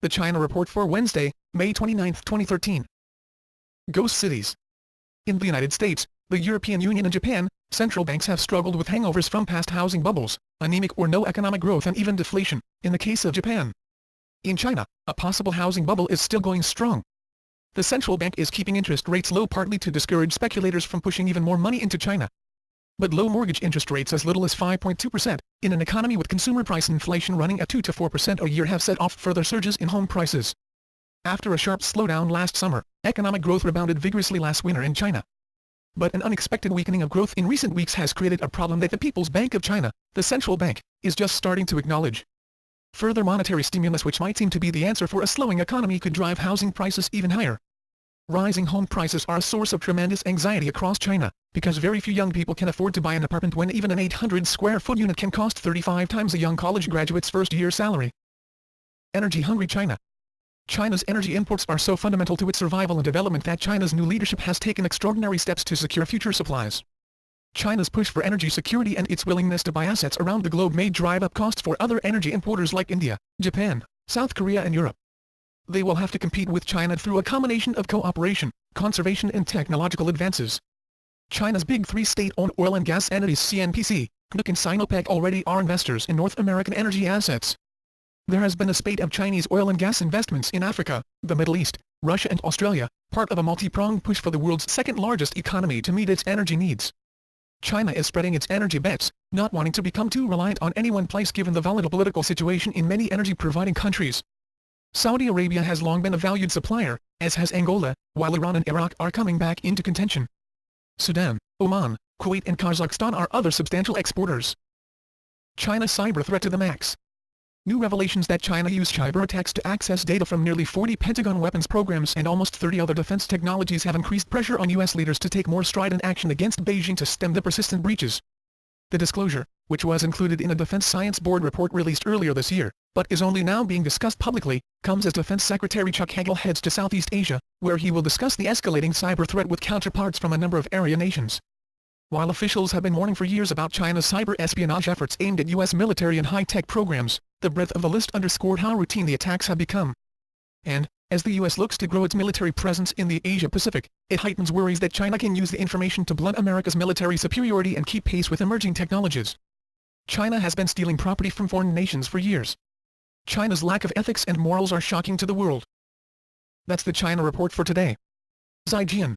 The China Report for Wednesday, May 29, 2013. Ghost cities. In the United States, the European Union and Japan, central banks have struggled with hangovers from past housing bubbles, anemic or no economic growth and even deflation, in the case of Japan. In China, a possible housing bubble is still going strong. The central bank is keeping interest rates low partly to discourage speculators from pushing even more money into China. But low mortgage interest rates as little as 5.2%, in an economy with consumer price inflation running at 2 to 4% a year have set off further surges in home prices. After a sharp slowdown last summer, economic growth rebounded vigorously last winter in China. But an unexpected weakening of growth in recent weeks has created a problem that the People's Bank of China, the central bank, is just starting to acknowledge. Further monetary stimulus which might seem to be the answer for a slowing economy could drive housing prices even higher. Rising home prices are a source of tremendous anxiety across China, because very few young people can afford to buy an apartment when even an 800-square-foot unit can cost 35 times a young college graduate's first-year salary. Energy-hungry China. China's energy imports are so fundamental to its survival and development that China's new leadership has taken extraordinary steps to secure future supplies. China's push for energy security and its willingness to buy assets around the globe may drive up costs for other energy importers like India, Japan, South Korea and Europe. They will have to compete with China through a combination of cooperation, conservation and technological advances. China's big three state-owned oil and gas entities CNPC, CNOOC and Sinopec already are investors in North American energy assets. There has been a spate of Chinese oil and gas investments in Africa, the Middle East, Russia and Australia, part of a multi-pronged push for the world's second-largest economy to meet its energy needs. China is spreading its energy bets, not wanting to become too reliant on any one place given the volatile political situation in many energy-providing countries. Saudi Arabia has long been a valued supplier, as has Angola, while Iran and Iraq are coming back into contention. Sudan, Oman, Kuwait and Kazakhstan are other substantial exporters. China's cyber threat to the max. New revelations that China used cyber attacks to access data from nearly 40 Pentagon weapons programs and almost 30 other defense technologies have increased pressure on U.S. leaders to take more strident action against Beijing to stem the persistent breaches. The disclosure, which was included in a Defense Science Board report released earlier this year, but is only now being discussed publicly, comes as Defense Secretary Chuck Hagel heads to Southeast Asia, where he will discuss the escalating cyber threat with counterparts from a number of area nations. While officials have been warning for years about China's cyber espionage efforts aimed at U.S. military and high-tech programs, the breadth of the list underscored how routine the attacks have become. And, as the U.S. looks to grow its military presence in the Asia-Pacific, it heightens worries that China can use the information to blunt America's military superiority and keep pace with emerging technologies. China has been stealing property from foreign nations for years. China's lack of ethics and morals are shocking to the world. That's the China Report for today. Zaijian.